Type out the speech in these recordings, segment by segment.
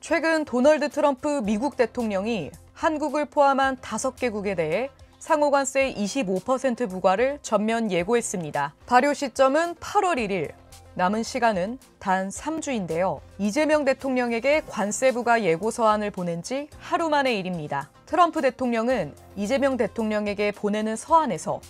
최근 도널드 트럼프 미국 대통령이 한국을 포함한 5개국에 대해 상호관세 25% 부과를 전면 예고했습니다. 발효 시점은 8월 1일, 남은 시간은 단 3주인데요. 이재명 대통령에게 관세 부과 예고 서한을 보낸 지 하루 만의 일입니다. 트럼프 대통령은 이재명 대통령에게 보내는 서한에서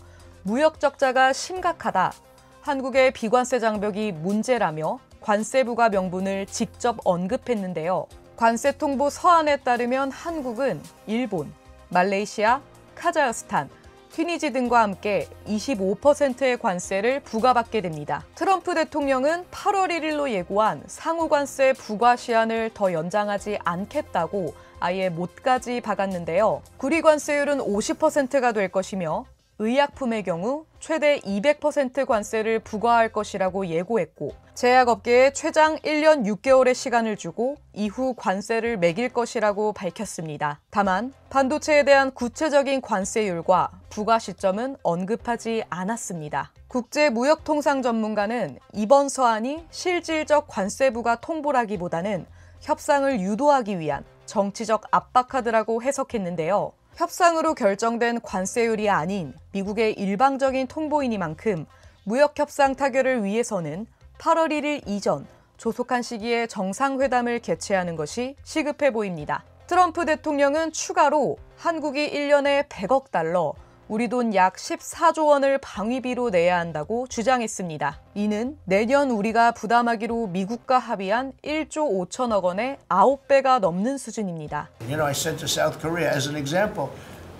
무역 적자가 심각하다, 한국의 비관세 장벽이 문제라며 관세 부과 명분을 직접 언급했는데요. 관세 통보 서한에 따르면 한국은 일본, 말레이시아, 카자흐스탄, 튀니지 등과 함께 25%의 관세를 부과받게 됩니다. 트럼프 대통령은 8월 1일로 예고한 상호관세 부과 시한을 더 연장하지 않겠다고 아예 못까지 박았는데요. 구리관세율은 50%가 될 것이며 의약품의 경우 최대 200% 관세를 부과할 것이라고 예고했고, 제약업계에 최장 1년 6개월의 시간을 주고 이후 관세를 매길 것이라고 밝혔습니다. 다만 반도체에 대한 구체적인 관세율과 부과 시점은 언급하지 않았습니다. 국제무역통상 전문가는 이번 서한이 실질적 관세 부과 통보라기보다는 협상을 유도하기 위한 정치적 압박카드라고 해석했는데요. 협상으로 결정된 관세율이 아닌 미국의 일방적인 통보이니만큼 무역협상 타결을 위해서는 8월 1일 이전 조속한 시기에 정상회담을 개최하는 것이 시급해 보입니다. 트럼프 대통령은 추가로 한국이 1년에 100억 달러, 우리 돈 약 14조 원을 방위비로 내야 한다고 주장했습니다. 이는 내년 우리가 부담하기로 미국과 합의한 1조 5천억 원의 9배가 넘는 수준입니다. I said to South Korea as an example,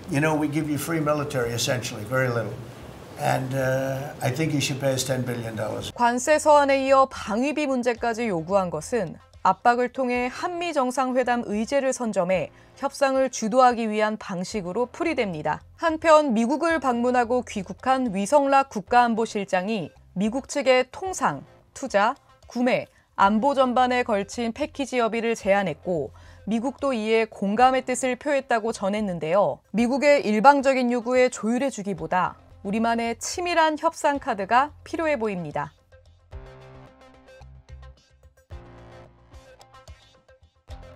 we give you free military essentially, very little. And I think you should pay us $10 billion. 관세 서한에 이어 방위비 문제까지 요구한 것은 압박을 통해 한미 정상회담 의제를 선점해 협상을 주도하기 위한 방식으로 풀이됩니다. 한편 미국을 방문하고 귀국한 위성락 국가안보실장이 미국 측의 통상, 투자, 구매, 안보 전반에 걸친 패키지 협의를 제안했고, 미국도 이에 공감의 뜻을 표했다고 전했는데요. 미국의 일방적인 요구에 조율해주기보다 우리만의 치밀한 협상 카드가 필요해 보입니다.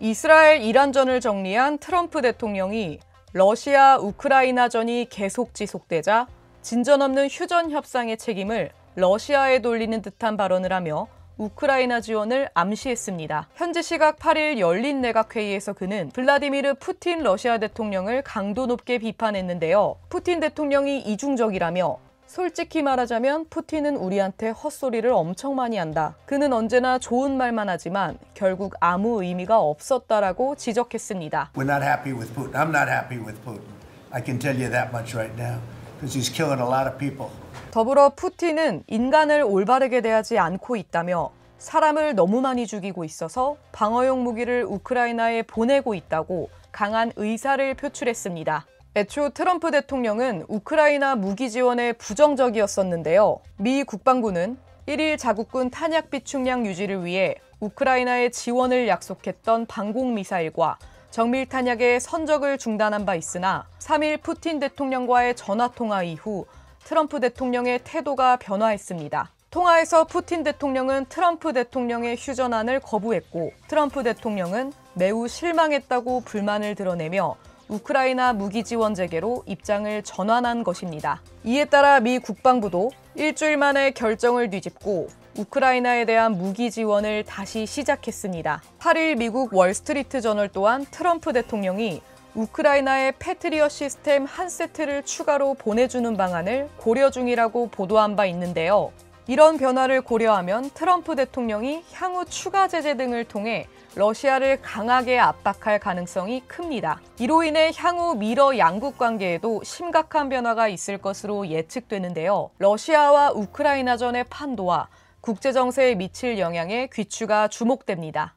이스라엘-이란전을 정리한 트럼프 대통령이 러시아 우크라이나전이 계속 지속되자 진전 없는 휴전 협상의 책임을 러시아에 돌리는 듯한 발언을 하며 우크라이나 지원을 암시했습니다. 현지 시각 8일 열린 내각회의에서 그는 블라디미르 푸틴 러시아 대통령을 강도 높게 비판했는데요. 푸틴 대통령이 이중적이라며 솔직히 말하자면 푸틴은 우리한테 헛소리를 엄청 많이 한다. 그는 언제나 좋은 말만 하지만 결국 아무 의미가 없었다라고 지적했습니다. We're not happy with Putin. I'm not happy with Putin. I can tell you that much right now. Because he's killing a lot of people. 더불어 푸틴은 인간을 올바르게 대하지 않고 있다며 사람을 너무 많이 죽이고 있어서 방어용 무기를 우크라이나에 보내고 있다고 강한 의사를 표출했습니다. 애초 트럼프 대통령은 우크라이나 무기 지원에 부정적이었었는데요. 미 국방부는 1일 자국군 탄약 비축량 유지를 위해 우크라이나에 지원을 약속했던 방공미사일과 정밀 탄약의 선적을 중단한 바 있으나 3일 푸틴 대통령과의 전화통화 이후 트럼프 대통령의 태도가 변화했습니다. 통화에서 푸틴 대통령은 트럼프 대통령의 휴전안을 거부했고, 트럼프 대통령은 매우 실망했다고 불만을 드러내며 우크라이나 무기 지원 재개로 입장을 전환한 것입니다. 이에 따라 미 국방부도 일주일 만에 결정을 뒤집고 우크라이나에 대한 무기 지원을 다시 시작했습니다. 8일 미국 월스트리트 저널 또한 트럼프 대통령이 우크라이나에 패트리엇 시스템 한 세트를 추가로 보내주는 방안을 고려 중이라고 보도한 바 있는데요. 이런 변화를 고려하면 트럼프 대통령이 향후 추가 제재 등을 통해 러시아를 강하게 압박할 가능성이 큽니다. 이로 인해 향후 미러 양국 관계에도 심각한 변화가 있을 것으로 예측되는데요. 러시아와 우크라이나전의 판도와 국제 정세에 미칠 영향에 귀추가 주목됩니다.